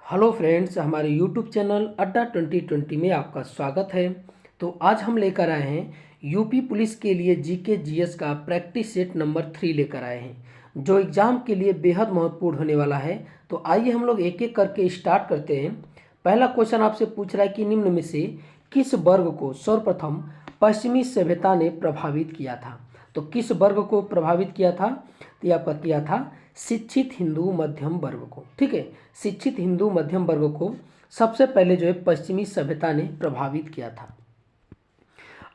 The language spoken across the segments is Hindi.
हेलो फ्रेंड्स, हमारे यूट्यूब चैनल अड्डा 2020 में आपका स्वागत है। तो आज हम लेकर आए हैं यूपी पुलिस के लिए जीके जीएस का प्रैक्टिस सेट नंबर 3 लेकर आए हैं, जो एग्ज़ाम के लिए बेहद महत्वपूर्ण होने वाला है। तो आइए हम लोग एक एक करके स्टार्ट करते हैं। पहला क्वेश्चन आपसे पूछ रहा है कि निम्न में से किस वर्ग को सर्वप्रथम पश्चिमी सभ्यता ने प्रभावित किया था। तो किस वर्ग को प्रभावित किया था? तो ये आपका किया था शिक्षित हिंदू मध्यम वर्ग को। ठीक है, शिक्षित हिंदू मध्यम वर्ग को सबसे पहले जो है पश्चिमी सभ्यता ने प्रभावित किया था।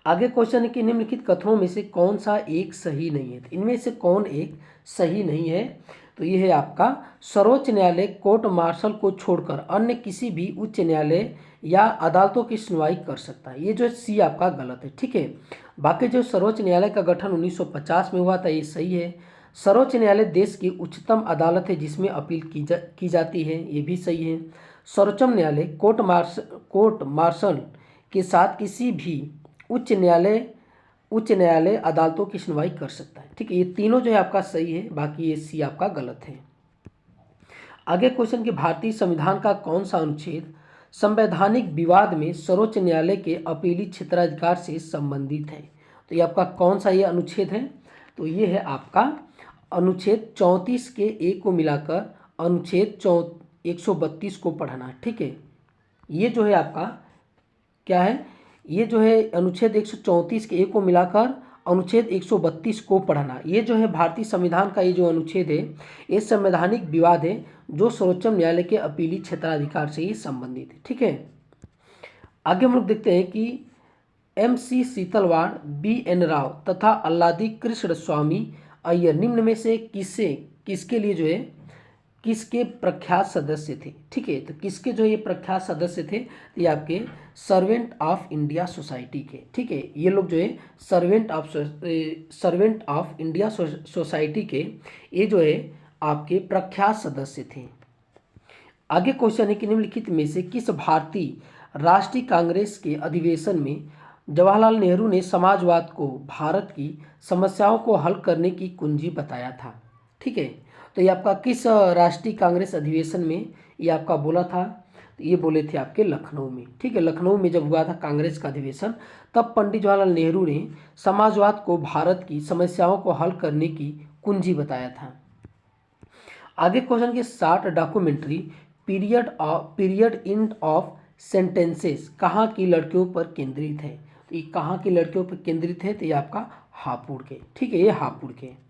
आगे क्वेश्चन है कि निम्नलिखित कथनों में से कौन सा एक सही नहीं है। तो इनमें से कौन एक सही नहीं है? तो ये है आपका सर्वोच्च न्यायालय कोर्ट मार्शल को छोड़कर अन्य किसी भी उच्च न्यायालय या अदालतों की सुनवाई कर सकता है। ये जो सी आपका गलत है। ठीक है, बाकी जो सर्वोच्च न्यायालय का गठन 1950 में हुआ था, ये सही है। सर्वोच्च न्यायालय देश की उच्चतम अदालत है जिसमें अपील की जाती है, ये भी सही है। सर्वोच्च न्यायालय कोर्ट मार्शल के साथ किसी भी उच्च न्यायालय अदालतों की सुनवाई कर सकता है। ठीक है, ये तीनों जो है आपका सही है, बाकी ये सी आपका गलत है। आगे क्वेश्चन कि भारतीय संविधान का कौन सा अनुच्छेद संवैधानिक विवाद में सर्वोच्च न्यायालय के अपीली क्षेत्राधिकार से संबंधित है। तो ये आपका कौन सा ये अनुच्छेद है? तो ये है आपका अनुच्छेद 34 के ए को मिलाकर अनुच्छेद 132 को पढ़ना। ठीक है, ये जो है आपका क्या है? ये जो है अनुच्छेद 134 के ए को मिलाकर अनुच्छेद 132 को पढ़ना। ये जो है भारतीय संविधान का ये जो अनुच्छेद है, ये संवैधानिक विवाद है जो सर्वोच्च न्यायालय के अपीली क्षेत्राधिकार से ही संबंधित है। ठीक है, आगे हम लोग देखते हैं कि MC सीतलवाड़, BN राव तथा अल्लादी कृष्ण स्वामी अय्यर निम्न में से किसके लिए जो है किसके प्रख्यात सदस्य थे। ठीक है, तो किसके जो ये प्रख्यात सदस्य थे? ये आपके सर्वेंट ऑफ इंडिया सोसाइटी के। ठीक है, ये लोग जो है सर्वेंट ऑफ इंडिया सोसाइटी के ये जो है आपके प्रख्यात सदस्य थे। आगे क्वेश्चन है कि निम्नलिखित में से किस भारतीय राष्ट्रीय कांग्रेस के अधिवेशन में जवाहरलाल नेहरू ने समाजवाद को भारत की समस्याओं को हल करने की कुंजी बताया था। ठीक है, तो ये आपका किस राष्ट्रीय कांग्रेस अधिवेशन में ये आपका बोला था? तो ये बोले थे आपके लखनऊ में। ठीक है, लखनऊ में जब हुआ था कांग्रेस का अधिवेशन, तब पंडित जवाहरलाल नेहरू ने समाजवाद को भारत की समस्याओं को हल करने की कुंजी बताया था। आगे क्वेश्चन के 60 documentary period end of sentences कहाँ की लड़कियों पर केंद्रित है। तो ये कहाँ की लड़कियों पर केंद्रित है? तो ये आपका हापुड़ के। ठीक है, ये हापुड़ के।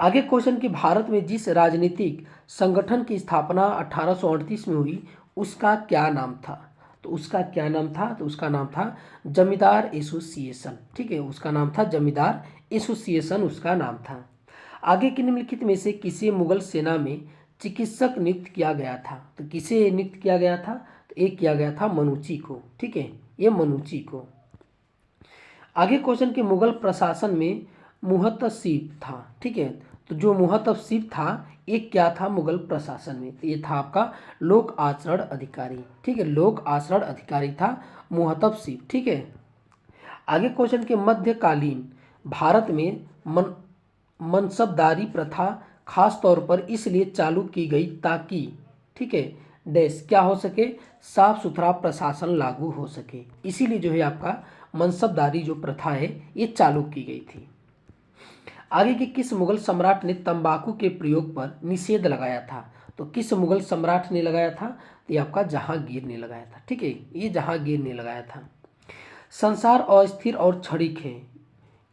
आगे क्वेश्चन कि भारत में जिस राजनीतिक संगठन की स्थापना 1838 में हुई उसका क्या नाम था। तो उसका क्या नाम था? तो उसका नाम था जमींदार एसोसिएशन। ठीक है, उसका नाम था जमींदार एसोसिएशन, उसका नाम था। आगे के निम्नलिखित में से किसे मुगल सेना में चिकित्सक नियुक्त किया गया था। तो किसे नियुक्त किया गया था? तो एक किया गया था मनुची को। ठीक है, ये मनुची को। आगे क्वेश्चन के मुगल प्रशासन में मुहतसिब था। ठीक है, तो जो मुहतसिब था एक क्या था मुगल प्रशासन में? तो ये था आपका लोक आचरण अधिकारी। ठीक है, लोक आचरण अधिकारी था मुहतसिब। ठीक है, आगे क्वेश्चन के मध्यकालीन भारत में मनसबदारी प्रथा खास तौर पर इसलिए चालू की गई ताकि ठीक है डैश क्या हो सके, साफ सुथरा प्रशासन लागू हो सके। इसीलिए जो है आपका मनसबदारी जो प्रथा है ये चालू की गई थी। आगे कि किस मुगल सम्राट ने तंबाकू के प्रयोग पर निषेध लगाया था। तो किस मुगल सम्राट ने लगाया था? तो ये आपका जहांगीर ने लगाया था। ठीक है, ये जहांगीर ने लगाया था। संसार अस्थिर और क्षणिक है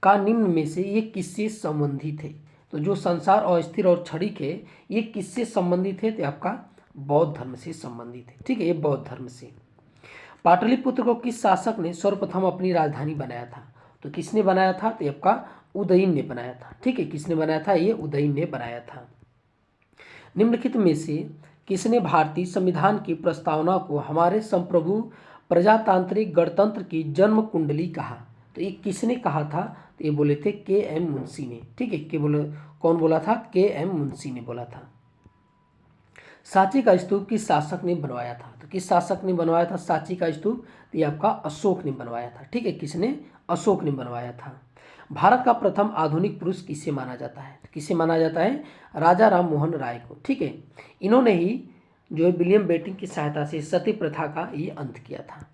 का निम्न में से ये किससे संबंधित है। तो जो संसार अस्थिर और क्षणिक है ये किससे संबंधित है? तो आपका बौद्ध धर्म से संबंधित है। ठीक है, ये बौद्ध धर्म से। पाटलिपुत्र को किस शासक ने सर्वप्रथम अपनी राजधानी बनाया था। तो किसने बनाया था? तो आपका उदयन ने बनाया था। ठीक है, किसने बनाया था? ये उदयन ने बनाया था। निम्नलिखित में से किसने भारतीय संविधान की प्रस्तावना को हमारे संप्रभु प्रजातांत्रिक गणतंत्र की जन्म कुंडली कहा। तो ये किसने कहा था? तो ये बोले थे KM मुंशी ने। ठीक है, कौन बोला था? KM मुंशी ने बोला था। सांची का स्तूप किस शासक ने बनवाया था। तो किस शासक ने बनवाया था सांची का स्तूप? तो ये आपका अशोक ने बनवाया था। ठीक है, किसने? अशोक ने बनवाया था। भारत का प्रथम आधुनिक पुरुष किसे माना जाता है? किसे माना जाता है? राजा राम मोहन राय को। ठीक है, इन्होंने ही जो है विलियम बेंटिक की सहायता से सती प्रथा का ये अंत किया था।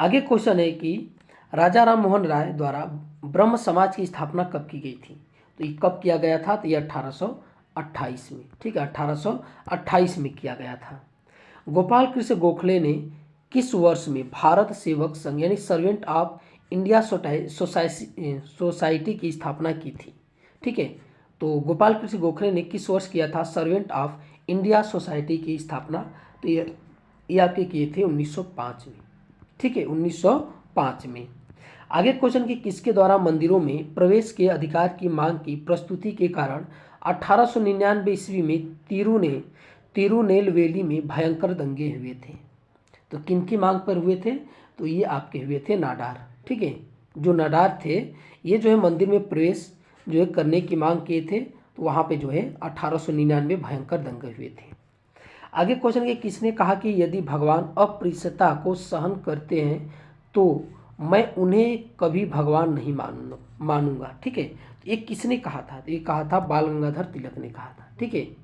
आगे क्वेश्चन है कि राजा राम मोहन राय द्वारा ब्रह्म समाज की स्थापना कब की गई थी? तो ये कब किया गया था? तो ये 1828 में, ठीक है, 1828 में किया गया था। गोपाल कृष्ण गोखले ने किस वर्ष में भारत सेवक संघ यानी सर्वेंट ऑफ इंडिया सोसाइटी की स्थापना की थी? ठीक है, तो गोपाल कृष्ण गोखले ने किस वर्ष किया था सर्वेंट ऑफ इंडिया सोसाइटी की स्थापना? तो ये आपके किए थे 1905 में, ठीक है, 1905 में। आगे क्वेश्चन कि किसके द्वारा मंदिरों में प्रवेश के अधिकार की मांग की प्रस्तुति के कारण 1899 ईस्वी में तिरुनेलवेली में भयंकर दंगे हुए थे? तो किनकी मांग पर हुए थे? तो ये आपके हुए थे नाडार, ठीक है, जो नाडार थे ये जो है मंदिर में प्रवेश जो है करने की मांग किए थे, तो वहाँ पे जो है 1899 भयंकर दंगे हुए थे। आगे क्वेश्चन के किसने कहा कि यदि भगवान अप्रियता को सहन करते हैं तो मैं उन्हें कभी भगवान नहीं मानूंगा? ठीक है, ये किसने कहा था? तो ये कहा था बाल गंगाधर तिलक ने कहा था, ठीक है।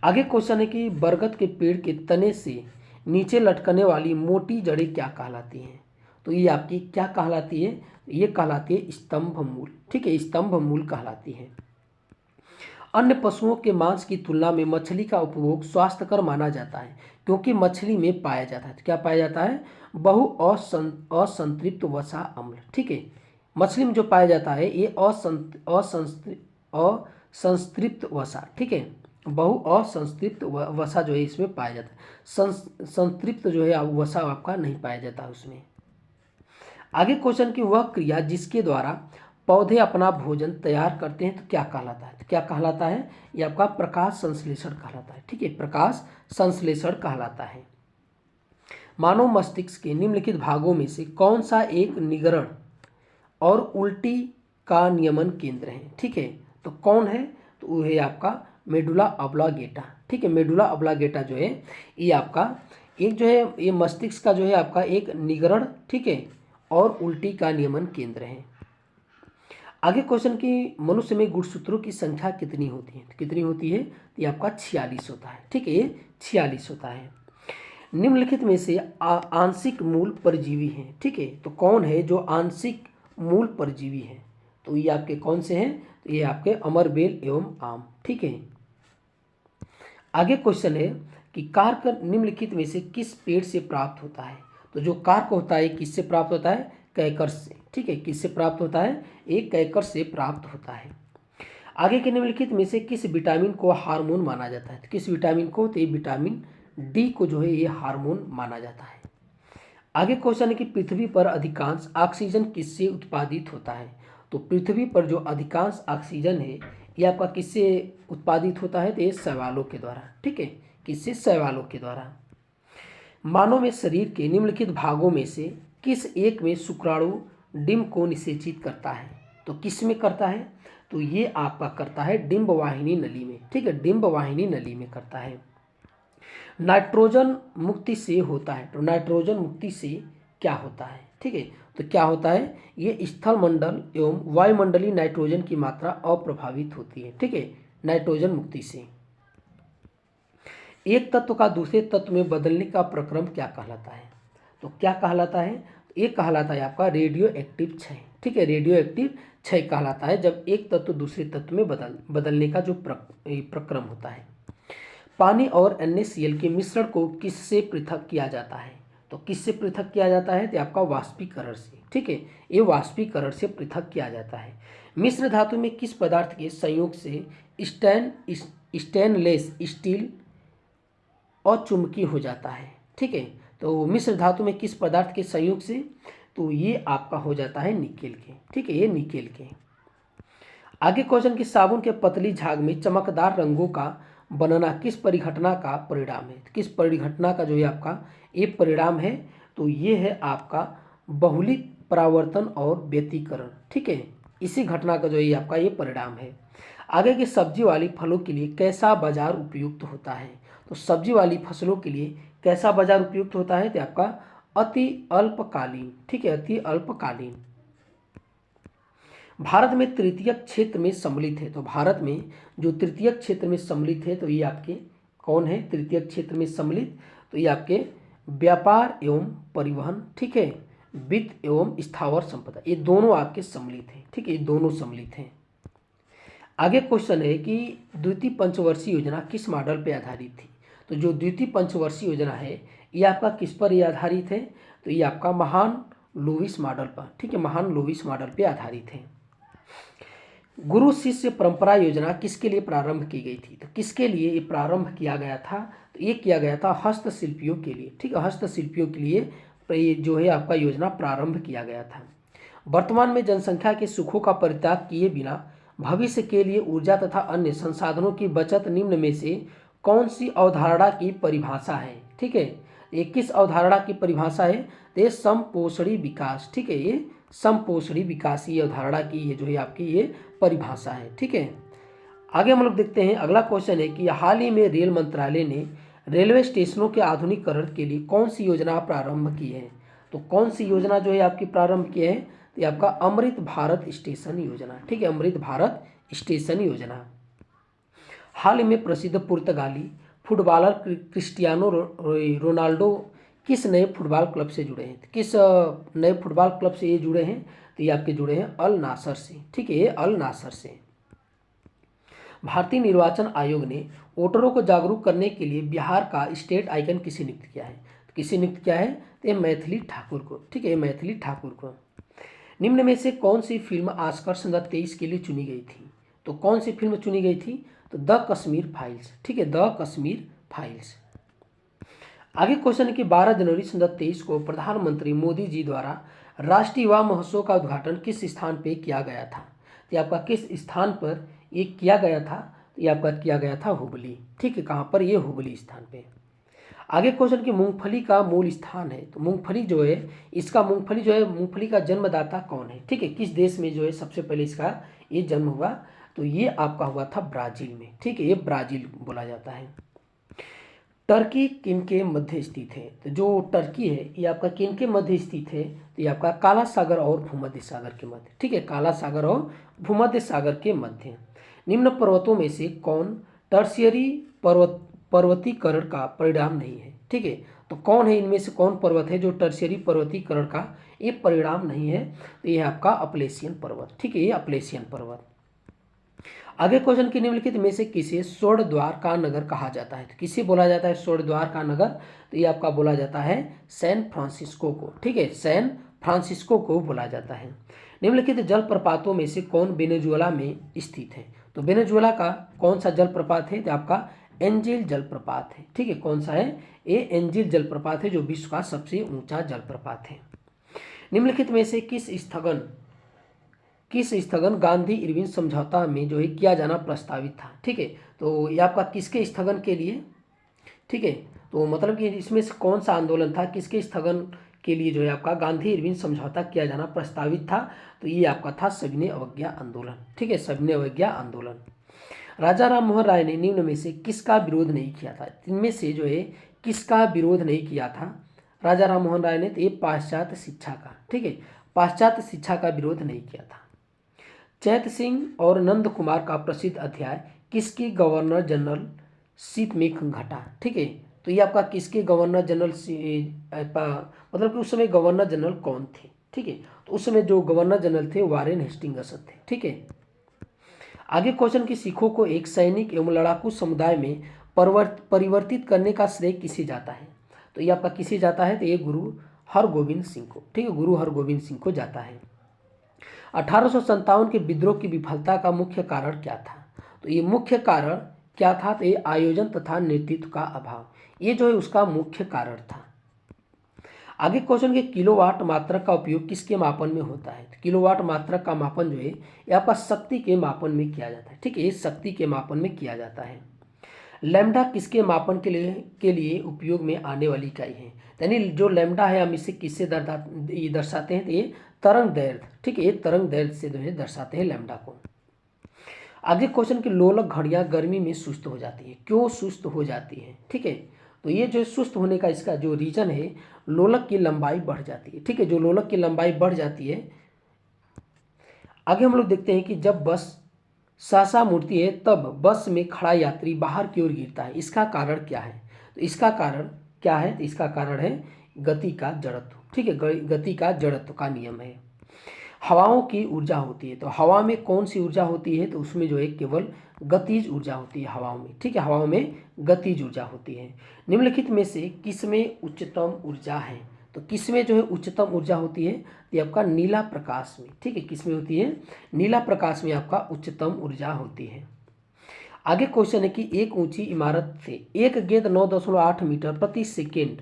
आगे क्वेश्चन है कि बरगद के पेड़ के तने से नीचे लटकने वाली मोटी जड़ें क्या कहलाती हैं? तो ये आपकी क्या कहलाती है? ये कहलाती है स्तंभ मूल, ठीक है, स्तंभ मूल कहलाती है। अन्य पशुओं के मांस की तुलना में मछली का उपभोग स्वास्थ्यकर माना जाता है क्योंकि मछली में पाया जाता है, क्या पाया जाता है? बहु असंतृप्त वसा अम्ल, ठीक है, मछली में जो पाया जाता है ये असंतृप्त वसा, ठीक है, बहु असंतृप्त वसा जो है इसमें पाया जाता है, संतृप्त जो है वसा आपका नहीं पाया जाता उसमें। आगे क्वेश्चन की वह क्रिया जिसके द्वारा पौधे अपना भोजन तैयार करते हैं तो क्या कहलाता है? तो क्या कहलाता है? ये आपका प्रकाश संश्लेषण कहलाता है, ठीक है, प्रकाश संश्लेषण कहलाता है। मानव मस्तिष्क के निम्नलिखित भागों में से कौन सा एक निगरण और उल्टी का नियमन केंद्र है? ठीक है, तो कौन है? तो वो है आपका मेडुला ऑब्लांगेटा, ठीक है, मेडुला ऑब्लांगेटा जो है ये आपका एक जो है ये मस्तिष्क का जो है आपका एक निगरण, ठीक है, और उल्टी का नियमन केंद्र है। आगे क्वेश्चन की मनुष्य में गुणसूत्रों की संख्या कितनी होती है? कितनी होती है? ये आपका 46 होता है, ठीक है, ये 46 होता है। निम्नलिखित में से आंशिक मूल परजीवी हैं, ठीक है, तो कौन है जो आंशिक मूल परजीवी है? तो ये आपके कौन से हैं? तो ये आपके अमरबेल एवं आम, ठीक है। आगे क्वेश्चन है कि कार्क निम्नलिखित में से किस पेड़ से प्राप्त होता है? तो जो कार्क होता है किससे प्राप्त होता है? कैकर से, ठीक है, किससे प्राप्त होता है? एक कैकर से प्राप्त होता है। आगे के निम्नलिखित में से किस विटामिन को हार्मोन माना जाता है? तो किस विटामिन को? तो ये विटामिन डी को जो है ये हार्मोन माना जाता है। आगे क्वेश्चन है कि पृथ्वी पर अधिकांश ऑक्सीजन किससे उत्पादित होता है? तो पृथ्वी पर जो अधिकांश ऑक्सीजन है ये आपका किससे उत्पादित होता है? तो ये शैवालों के द्वारा, ठीक है, किससे? शैवालों के द्वारा। मानव में शरीर के निम्नलिखित भागों में से किस एक में शुक्राणु डिम्ब को निषेचित करता है? तो किस में करता है? तो ये आपका करता है डिम्ब वाहिनी नली में, ठीक है, डिम्ब वाहिनी नली में करता है। नाइट्रोजन मुक्ति से होता है, तो नाइट्रोजन मुक्ति से क्या होता है? ठीक है, तो क्या होता है? ये स्थल मंडल एवं वायुमंडलीय नाइट्रोजन की मात्रा अप्रभावित होती है, ठीक है, नाइट्रोजन मुक्ति से। एक तत्व का दूसरे तत्व में बदलने का प्रक्रम क्या कहलाता है? तो क्या कहलाता है? ये कहलाता है आपका रेडियो एक्टिव क्षय, ठीक है, रेडियो एक्टिव क्षय कहलाता है जब एक तत्व दूसरे तत्व में बदलने का जो प्रक्रम होता है। पानी और NaCl के मिश्रण को किससे पृथक किया जाता है? तो किससे पृथक किया जाता है? तो आपका वाष्पीकरण से, ठीक है, ये वाष्पीकरण से पृथक किया जाता है। मिश्र धातु में किस पदार्थ के संयोग से स्टेनलेस स्टील अचुंबकीय हो जाता है? ठीक है, तो मिश्र धातु में किस पदार्थ के संयोग से? तो ये आपका हो जाता है निकेल के, ठीक है, ये निकेल के। आगे क्वेश्चन कि साबुन के पतली झाग में चमकदार रंगों का बनना किस परिघटना का परिणाम है? किस परिघटना का जो है आपका ये परिणाम है? तो ये है आपका बहुलिक परावर्तन और व्यतिकरण, ठीक है, इसी घटना का जो है आपका ये परिणाम है। आगे की सब्जी वाली फलों के लिए कैसा बाजार उपयुक्त होता है? तो सब्जी वाली फसलों के लिए कैसा बाजार उपयुक्त होता है? तो आपका अति अल्पकालीन, ठीक है, अति अल्पकालीन। भारत में तृतीयक क्षेत्र में सम्मिलित है, तो भारत में जो तृतीयक क्षेत्र में सम्मिलित है तो ये आपके कौन है तृतीयक क्षेत्र में सम्मिलित? तो ये आपके व्यापार एवं परिवहन, ठीक है, वित्त एवं स्थावर संपदा, ये दोनों आपके सम्मिलित हैं, ठीक है, ये दोनों सम्मिलित हैं। आगे क्वेश्चन है कि द्वितीय पंचवर्षीय योजना किस मॉडल पे आधारित थी? तो जो द्वितीय पंचवर्षीय योजना है ये आपका किस पर ये आधारित है? तो ये आपका महान लुईस मॉडल पर, ठीक है, महान लुईस मॉडल पे आधारित है। गुरु शिष्य परंपरा योजना किसके लिए प्रारंभ की गई थी? तो किसके लिए ये प्रारंभ किया गया था? तो ये किया गया था हस्तशिल्पियों के लिए, ठीक है, हस्तशिल्पियों के लिए ये जो है आपका योजना प्रारंभ किया गया था। वर्तमान में जनसंख्या के सुखों का परित्याग किए बिना भविष्य के लिए ऊर्जा तथा अन्य संसाधनों की बचत निम्न में से कौन सी अवधारणा की परिभाषा है? ठीक है, ये किस अवधारणा की परिभाषा है? तो ये समपोषणी विकास, ठीक है, ये समपोषणी विकास ये अवधारणा की ये जो है आपकी ये परिभाषा है, ठीक है। आगे हम लोग देखते हैं, अगला क्वेश्चन है कि हाल ही में रेल मंत्रालय ने रेलवे स्टेशनों के आधुनिकीकरण के लिए कौन सी योजना प्रारंभ की है? तो कौन सी योजना जो है आपकी प्रारंभ की है? तो ये आपका अमृत भारत स्टेशन योजना, ठीक है, अमृत भारत स्टेशन योजना। हाल ही में प्रसिद्ध पुर्तगाली फुटबॉलर क्रिस्टियानो रोनाल्डो किस नए फुटबॉल क्लब से जुड़े हैं? किस नए फुटबॉल क्लब से ये जुड़े हैं? तो ये आपके जुड़े हैं अल नासर से, ठीक है, ये अल नासर से। भारतीय निर्वाचन आयोग ने वोटरों को जागरूक करने के लिए बिहार का स्टेट आइकन किसे नियुक्त किया है? तो किसे नियुक्त किया है? तो ये मैथिली ठाकुर को, ठीक है, मैथिली ठाकुर को। निम्न में से कौन सी फिल्म ऑस्कर 2023 के लिए चुनी गई थी? तो कौन सी फिल्म चुनी गई थी? तो द कश्मीर फाइल्स, ठीक है, द कश्मीर फाइल्स। आगे क्वेश्चन है कि 12 जनवरी 2023 को प्रधानमंत्री मोदी जी द्वारा राष्ट्रीय युवा महोत्सव का उद्घाटन किस स्थान पे किया गया था? तो आपका किस स्थान पर ये किया गया था? तो ये आपका किया गया था हुबली, ठीक है, कहाँ पर? ये हुबली स्थान पे। आगे क्वेश्चन कि मूंगफली का मूल स्थान है, तो मूंगफली जो है इसका मूंगफली जो है मूंगफली का जन्मदाता कौन है? ठीक है, किस देश में जो है सबसे पहले इसका ये जन्म हुआ? तो ये आपका हुआ था ब्राजील में, ठीक है, ये ब्राजील बोला जाता है। टर्की किन के मध्य स्थित है? तो जो टर्की है ये आपका किन के मध्य स्थित है? तो ये आपका काला सागर और भूमध्य सागर के मध्य, ठीक है, काला सागर और भूमध्य सागर के मध्य। निम्न पर्वतों में से कौन टर्शियरी पर्वतीकरण का परिणाम नहीं है? ठीक है, तो कौन है इनमें से कौन पर्वत है जो टर्शियरी पर्वतीकरण का ये परिणाम नहीं है? तो ये आपका अपलेशियन पर्वत, ठीक है, ये अपलेशियन पर्वत। आगे क्वेश्चन की निम्नलिखित में से किसे स्वर्ण द्वार का नगर कहा जाता है? तो किसे बोला जाता है स्वर्ण द्वार का नगर? तो ये आपका बोला जाता है सैन फ्रांसिस्को को, ठीक है, सैन फ्रांसिस्को को बोला जाता है। निम्नलिखित जलप्रपातों में से कौन वेनेजुएला में स्थित है? तो वेनेजुएला का कौन सा जलप्रपात है? तो आपका एंजिल जलप्रपात है, ठीक है, कौन सा है? ये एंजिल जलप्रपात है जो विश्व का सबसे ऊंचा जलप्रपात है। निम्नलिखित में से किस स्थगन गांधी इरविन समझौता में जो है किया जाना प्रस्तावित था? ठीक है, तो ये आपका किसके स्थगन के लिए? ठीक है, तो मतलब कि इसमें से कौन सा आंदोलन था, किसके स्थगन के लिए जो है आपका गांधी इरविन समझौता किया जाना प्रस्तावित था? तो ये आपका था सविनय अवज्ञा आंदोलन, ठीक है, सविनय अवज्ञा आंदोलन। राजा राम मोहन राय ने निम्न में से किसका विरोध नहीं किया था? इनमें से जो है किसका विरोध नहीं किया था राजा राम मोहन राय ने? तो ये पाश्चात्य शिक्षा का, ठीक है, पाश्चात्य शिक्षा का विरोध नहीं किया था। चैत सिंह और नंद कुमार का प्रसिद्ध अध्याय किसकी गवर्नर जनरल शिप में घटा? ठीक है, तो ये आपका किसके गवर्नर जनरल मतलब कि उस समय गवर्नर जनरल कौन थे? ठीक है, तो उस समय जो गवर्नर जनरल थे वारेन हेस्टिंग्स थे, ठीक है। आगे क्वेश्चन कि सिखों को एक सैनिक एवं लड़ाकू समुदाय में परिवर्तित करने का श्रेय किसे जाता है? तो ये आपका किसे जाता है? तो ये गुरु हरगोविंद सिंह को, ठीक है, गुरु हरगोविंद सिंह को जाता है। 1857 के विद्रोह की विफलता का मुख्य कारण क्या था? तो ये मुख्य कारण क्या था? तो ये आयोजन तथा नेतृत्व का अभाव, ये जो है उसका मुख्य कारण था। आगे क्वेश्चन के किलोवाट मात्रक का उपयोग किसके मापन में होता है? तो किलोवाट मात्रक का मापन जो है ये आपका शक्ति के मापन में किया जाता है, ठीक है, ये शक्ति के मापन में किया जाता है। लैम्डा किसके मापन के लिए उपयोग में आने वाली इकाई है? यानी जो लैम्डा है हम इसे किससे दर्शाते हैं? तो ये तरंग दैर्घ्य, ठीक है, ये तरंग दैर्घ्य से जो है दर्शाते हैं लैम्डा को। आगे क्वेश्चन कि लोलक घड़ियां गर्मी में सुस्त हो जाती है, क्यों सुस्त हो जाती है? ठीक है, तो ये जो सुस्त होने का इसका जो रीजन है, लोलक की लंबाई बढ़ जाती है, ठीक है, जो लोलक की लंबाई बढ़ जाती है। आगे हम लोग देखते हैं कि जब बस सहसा मुड़ती है तब बस में खड़ा यात्री बाहर की ओर गिरता है, इसका कारण क्या है? तो इसका कारण क्या है? तो इसका कारण है गति का जड़त्व। ठीक है, गति का जड़त्व का नियम है। हवाओं की ऊर्जा होती है, तो हवा में कौन सी ऊर्जा होती है? तो उसमें जो है केवल गतिज ऊर्जा होती है हवाओं में। ठीक है, हवाओं में गतिज ऊर्जा होती है। निम्नलिखित में से किसमें उच्चतम ऊर्जा है? तो किसमें जो है उच्चतम ऊर्जा होती है? ये आपका नीला प्रकाश में। ठीक है, किसमें होती है? नीला प्रकाश में आपका उच्चतम ऊर्जा होती है। आगे क्वेश्चन है कि एक ऊंची इमारत से एक गेंद 9.8 मीटर प्रति सेकेंड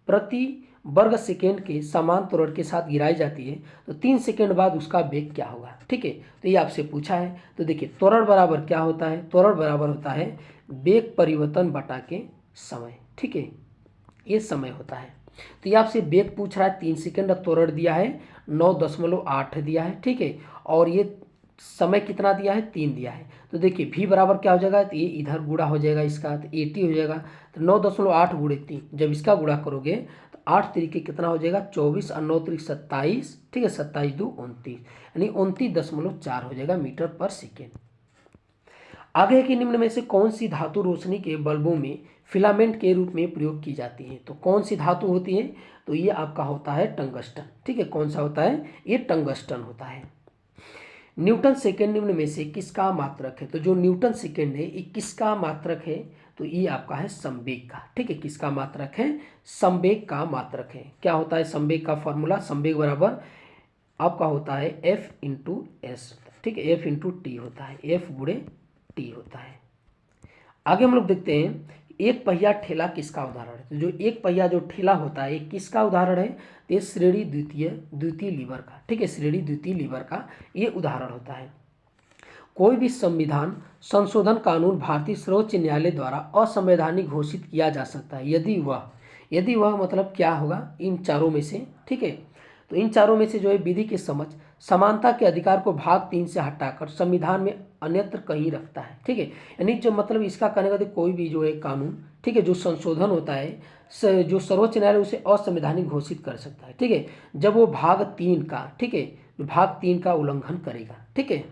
प्रति वर्ग सेकेंड के समान त्वरण के साथ गिराई जाती है, तो 3 सेकेंड बाद उसका वेग क्या होगा? ठीक है, तो ये आपसे पूछा है। तो देखिए त्वरण बराबर क्या होता है? त्वरण बराबर होता है वेग परिवर्तन बटा के समय। ठीक है, ये समय होता है। तो ये आपसे वेग पूछ रहा है, 3 सेकेंड, त्वरण दिया है 9.8 दिया है। ठीक है, और ये समय कितना दिया है? 3 दिया है। तो देखिए v बराबर क्या हो जाएगा? तो ये इधर गुणा हो जाएगा इसका, तो 80 हो जाएगा। तो 9.8 गुणे 3, जब इसका गुणा करोगे तो 8 तरीके कितना हो जाएगा? 24 और 9 तरीके 27। ठीक है, 27 2 29, यानी 29.4 हो जाएगा मीटर पर सेकेंड। आगे है कि निम्न में से कौन सी धातु रोशनी के बल्बों में फिलामेंट के रूप में प्रयोग की जाती है? तो कौन सी धातु होती है? तो ये आपका होता है टंगस्टन। ठीक है, कौन सा होता है? ये टंगस्टन होता है। न्यूटन सेकेंड निम्न में से किसका मात्रक है? तो जो न्यूटन सेकेंड है ये किसका मात्रक है? तो ये आपका है संवेग का। ठीक है, किसका मात्रक है? संवेग का मात्रक है। क्या होता है संवेग का फॉर्मूला? संवेग बराबर आपका होता है F इंटू एस। ठीक है, F इंटू टी होता है, F गुणे टी होता है। आगे हम लोग देखते हैं एक पहिया ठेला किसका उदाहरण है? तो जो एक पहिया जो ठेला होता है ये किसका उदाहरण है? तो ये श्रेणी द्वितीय लीवर का। ठीक है, श्रेणी द्वितीय लीवर का ये उदाहरण होता है। कोई भी संविधान संशोधन कानून भारतीय सर्वोच्च न्यायालय द्वारा असंवैधानिक घोषित किया जा सकता है यदि वह मतलब क्या होगा? इन चारों में से। ठीक है, तो इन चारों में से जो है विधि के समझ समानता के अधिकार को भाग 3 से हटाकर संविधान में अन्यत्र कहीं रखता है। ठीक है, यानी जो मतलब इसका कहने का कोई भी जो है कानून, ठीक है, जो संशोधन होता है जो सर्वोच्च न्यायालय उसे असंवैधानिक घोषित कर सकता है। ठीक है, जब वो भाग 3 का, ठीक है, भाग 3 का उल्लंघन करेगा। ठीक है,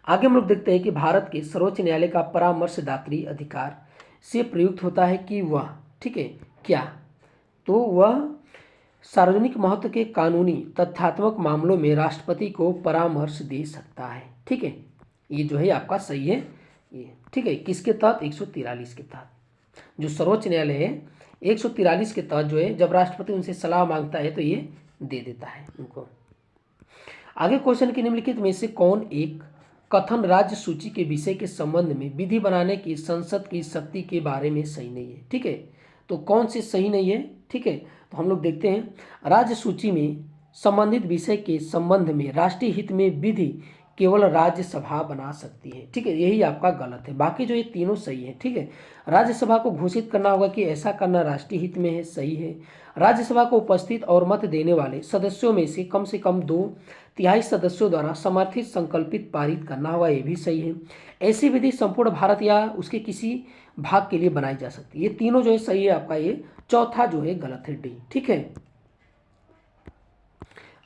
आगे हम लोग देखते हैं कि भारत के सर्वोच्च न्यायालय का परामर्शदात्री अधिकार से प्रयुक्त होता है कि वह, ठीक है, क्या? तो वह सार्वजनिक महत्व के कानूनी तथ्यात्मक मामलों में राष्ट्रपति को परामर्श दे सकता है। ठीक है, ये जो है आपका सही है ये। ठीक है, किसके तहत? 143 के तहत। जो सर्वोच्च न्यायालय है 143 के तहत जो है जब राष्ट्रपति उनसे सलाह मांगता है तो ये दे देता है उनको। आगे क्वेश्चन के निम्नलिखित में से कौन एक कथन राज्य सूची के विषय के संबंध में विधि बनाने की संसद की शक्ति के बारे में सही नहीं है? ठीक है, तो कौन से सही नहीं है? ठीक है, तो हम लोग देखते हैं राज्य सूची में संबंधित विषय के संबंध में राष्ट्रीय हित में विधि केवल राज्यसभा बना सकती है। ठीक है, यही आपका गलत है, बाकी जो ये तीनों सही है। ठीक है, राज्यसभा को घोषित करना होगा कि ऐसा करना राष्ट्रीय हित में है, सही है। राज्यसभा को उपस्थित और मत देने वाले सदस्यों में से कम 2/3 सदस्यों द्वारा समर्थित संकल्पित पारित करना होगा, ये भी सही है। ऐसी विधि संपूर्ण भारत या उसके किसी भाग के लिए बनाई जा सकती है, ये तीनों जो है सही है आपका। ये चौथा जो है गलत है, डी। ठीक है,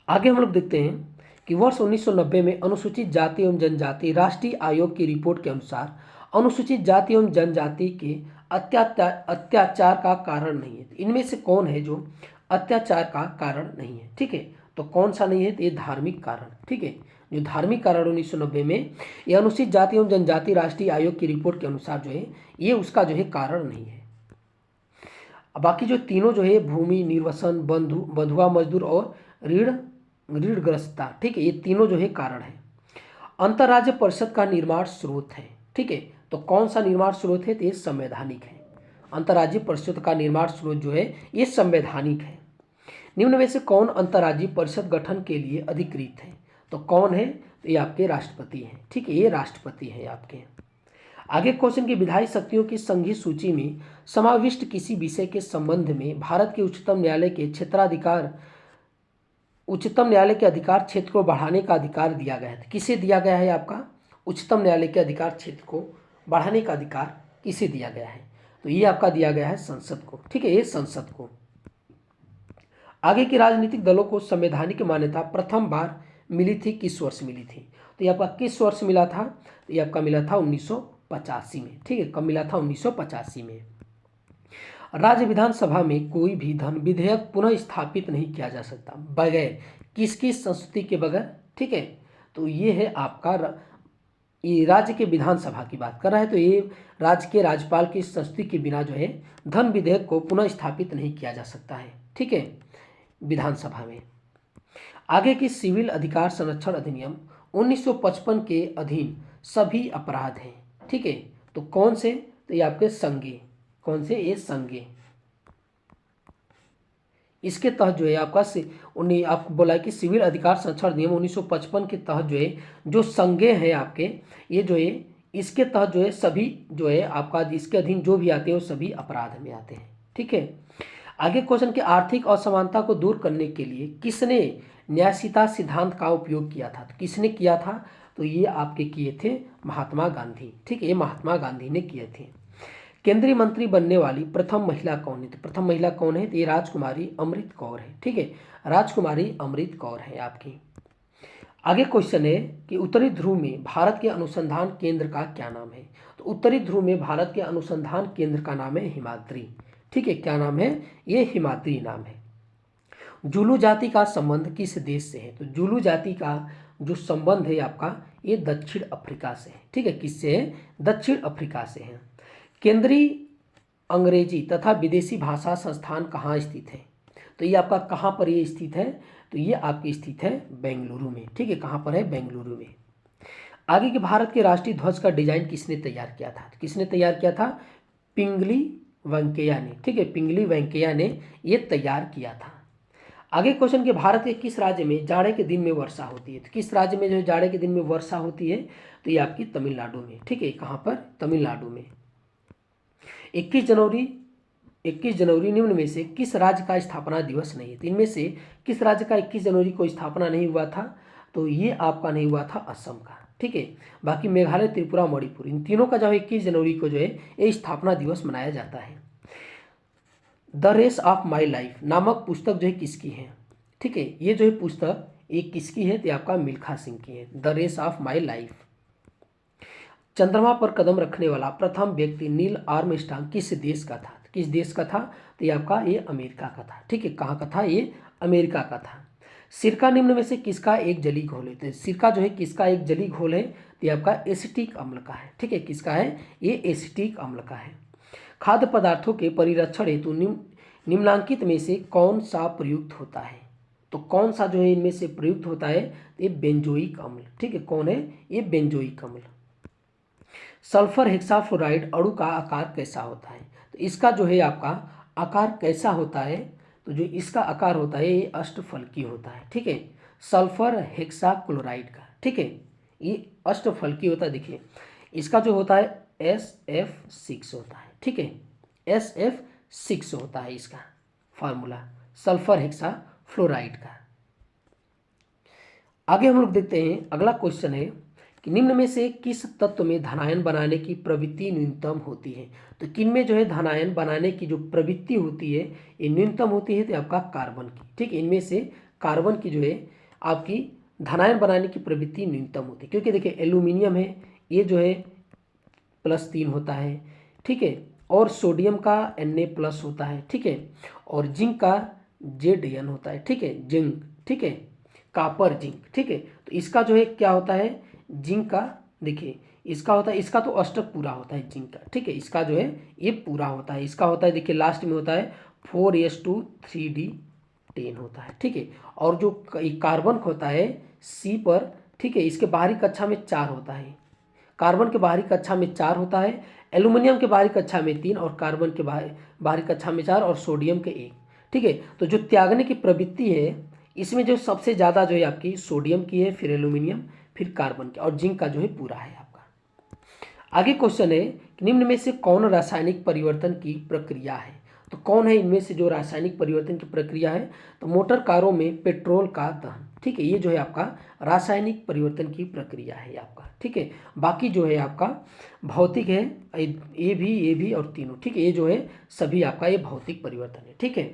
आगे हम लोग देखते हैं कि वर्ष 1990 में अनुसूचित जाति एवं जनजाति राष्ट्रीय आयोग की रिपोर्ट के अनुसार अनुसूचित जाति एवं जनजाति के अत्याचार का कारण नहीं है। इनमें से कौन है जो अत्याचार का कारण नहीं है? ठीक है, तो कौन सा नहीं है? तो ये धार्मिक कारण। ठीक है, जो धार्मिक कारण 1990 में ये अनुसूचित जाति एवं जनजाति राष्ट्रीय आयोग की रिपोर्ट के अनुसार जो है ये उसका जो है कारण नहीं है। बाकी जो तीनों जो है भूमि निर्वसन, बंधुआ मजदूर और ऋणग्रस्तता, ठीक है, ये तीनों जो है कारण है। अंतर्राज्य परिषद का निर्माण स्रोत है। ठीक है, तो कौन सा निर्माण स्रोत है? तो ये संवैधानिक है। अंतर्राज्यीय परिषद का निर्माण स्रोत जो है ये संवैधानिक है। निम्न में से कौन अंतर्राज्यीय परिषद गठन के लिए अधिकृत है? तो कौन है? तो ये आपके राष्ट्रपति हैं। ठीक है, ये राष्ट्रपति है आपके। आगे क्वेश्चन की विधायी शक्तियों की संघीय सूची में समाविष्ट किसी विषय के संबंध में भारत के उच्चतम न्यायालय के अधिकार क्षेत्र को बढ़ाने का अधिकार दिया गया है। किसे दिया गया है? आपका उच्चतम न्यायालय के अधिकार क्षेत्र को बढ़ाने का अधिकार किसे दिया गया है? तो ये आपका दिया गया है संसद को। ठीक है, ये संसद को। आगे के राजनीतिक दलों को संवैधानिक मान्यता प्रथम बार मिली थी, किस वर्ष मिली थी? तो ये आपका किस वर्ष मिला था? तो ये आपका मिला था 1985 में। ठीक है, कब मिला था? 1985 में। राज्य विधानसभा में कोई भी धन विधेयक पुनः स्थापित नहीं किया जा सकता बगैर किसकी संस्तुति के बगैर? ठीक है, तो ये है आपका ये राज्य के विधानसभा की बात कर रहा है, तो ये राज्य के राज्यपाल की संस्तुति के बिना जो है धन विधेयक को पुनः स्थापित नहीं किया जा सकता है। ठीक है, विधानसभा में। आगे की सिविल अधिकार संरक्षण अधिनियम 1955 के अधीन सभी अपराध हैं। ठीक है, तो कौन से? तो ये आपके संज्ञेय। कौन से? ये संज्ञेय। इसके तहत जो है आपका आपको बोला है कि सिविल अधिकार संरक्षण अधिनियम 1955 के तहत जो है जो संज्ञेय है आपके, ये जो है इसके तहत जो है सभी जो है आपका इसके अधीन जो भी आते हैं वो सभी अपराध में आते हैं। ठीक है, आगे क्वेश्चन के आर्थिक असमानता को दूर करने के लिए किसने न्यायशीता सिद्धांत का उपयोग किया था? तो किसने किया था? तो ये आपके किए थे महात्मा गांधी। ठीक है, ये महात्मा गांधी ने किए थे। केंद्रीय मंत्री बनने वाली प्रथम महिला कौन है? तो प्रथम महिला कौन है? तो ये राजकुमारी अमृत कौर है। ठीक है, राजकुमारी अमृत कौर है आपकी। आगे क्वेश्चन है कि उत्तरी ध्रुव में भारत के अनुसंधान केंद्र का क्या नाम है? तो उत्तरी ध्रुव में भारत के अनुसंधान केंद्र का नाम है हिमाद्री। ठीक है, क्या नाम है? ये हिमाद्री नाम है। जुलू जाति का संबंध किस देश से है? तो जुलू जाति का जो संबंध है आपका ये दक्षिण अफ्रीका से है। ठीक है, किससे है? दक्षिण अफ्रीका से है। केंद्रीय अंग्रेजी तथा विदेशी भाषा संस्थान कहाँ स्थित है? तो ये आपका कहाँ पर ये स्थित है? तो ये आपकी स्थित है बेंगलुरु में। ठीक है, कहाँ पर है? बेंगलुरु में। आगे के भारत के राष्ट्रीय ध्वज का डिजाइन किसने तैयार किया था? तो किसने तैयार किया था? पिंगली वेंकैया ने। ठीक है, पिंगली वेंकैया ने ये तैयार किया था। आगे क्वेश्चन के भारत के किस राज्य में जाड़े के दिन में वर्षा होती है? तो किस राज्य में जो जाड़े के दिन में वर्षा होती है? तो ये आपकी तमिलनाडु में। ठीक है, कहाँ पर? तमिलनाडु में। 21 जनवरी निम्न में से किस राज्य का स्थापना दिवस नहीं है? तो इनमें से किस राज्य का 21 जनवरी को स्थापना नहीं हुआ था? तो ये आपका नहीं हुआ था असम का। ठीक है, बाकी मेघालय, त्रिपुरा, मणिपुर, इन तीनों का जो है 21 जनवरी को जो है ये स्थापना दिवस मनाया जाता है। The race of my life नामक पुस्तक जो है किसकी है? ठीक है, ये जो है पुस्तक ये किसकी है? तो आपका मिल्खा सिंह की है, the race of my life. चंद्रमा पर कदम रखने वाला प्रथम व्यक्ति नील आर्मस्ट्रांग किस देश का था? किस देश का था? तो ये आपका ये अमेरिका का था। ठीक है, कहाँ का था? ये अमेरिका का था। सिरका निम्न में से किसका एक जली घोल है? तो सिरका जो है किसका एक जली घोल है? तो ये आपका एसिटिक अम्ल का है। ठीक है, किसका है? ये एसिटिक अम्ल का है। खाद्य पदार्थों के परिरक्षण हेतु निम्नलिखित में से कौन सा प्रयुक्त होता है? तो कौन सा जो है इनमें से प्रयुक्त होता है? ये बेंजोइक अम्ल। ठीक है, कौन है? ये बेंजोइक अम्ल। सल्फर हेक्साफ्लोराइड अणु का आकार कैसा होता है? तो इसका जो है आपका आकार कैसा होता है? तो जो इसका आकार होता है ये अष्टफलकी होता है। ठीक है, सल्फर हेक्साक्लोराइड का। ठीक है, ये अष्टफलकी होता है। देखिए इसका जो होता है SF6 होता है। ठीक है, SF6 होता है इसका फार्मूला सल्फर हेक्साफ्लोराइड का। आगे हम लोग देखते हैं, अगला क्वेश्चन है कि निम्न में से किस तत्व में धनायन बनाने की प्रवृत्ति न्यूनतम होती है? तो किन में जो है धनायन बनाने की जो प्रवृत्ति होती है ये न्यूनतम होती है? तो आपका कार्बन की। ठीक है, इनमें से कार्बन की जो है आपकी धनायन बनाने की प्रवृत्ति न्यूनतम होती है, क्योंकि देखिए एल्यूमिनियम है ये जो है +3 होता है। ठीक है, और सोडियम का Na+ होता है। ठीक है, और जिंक का Zn होता है। ठीक है, जिंक। ठीक है, कापर जिंक। ठीक है, तो इसका जो है क्या होता है? जिंक का देखिए इसका होता है, इसका तो अष्टक पूरा होता है जिंक का। ठीक है, इसका जो है ये पूरा होता है। इसका होता है देखिए लास्ट में होता है 4s2 3d10 होता है। ठीक है, और जो कार्बन होता है C पर। ठीक है, इसके बाहरी कक्षा में 4 होता है। कार्बन के बाहरी कक्षा में 4 होता है, एल्यूमिनियम के बाहरी कक्षा में 3 और कार्बन के बाहरी कक्षा में 4 और सोडियम के 1। ठीक है, तो जो त्यागने की प्रवृत्ति है इसमें जो सबसे ज़्यादा जो है आपकी सोडियम की है, फिर एल्यूमिनियम, फिर कार्बन की, और जिंक का जो है पूरा है आपका। आगे क्वेश्चन है कि निम्न में से कौन रासायनिक परिवर्तन की प्रक्रिया है? तो कौन है इनमें से जो रासायनिक परिवर्तन की प्रक्रिया है? तो मोटर कारों में पेट्रोल का दहन। ठीक है, ये जो है आपका रासायनिक परिवर्तन की प्रक्रिया है आपका। ठीक है, बाकी जो है आपका भौतिक है, ये भी और तीनों। ठीक है, ये जो है सभी आपका ये भौतिक परिवर्तन है। ठीक है,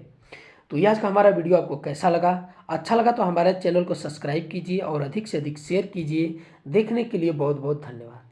तो ये आज का हमारा वीडियो आपको कैसा लगा? अच्छा लगा तो हमारे चैनल को सब्सक्राइब कीजिए और अधिक से अधिक शेयर कीजिए। देखने के लिए बहुत बहुत धन्यवाद।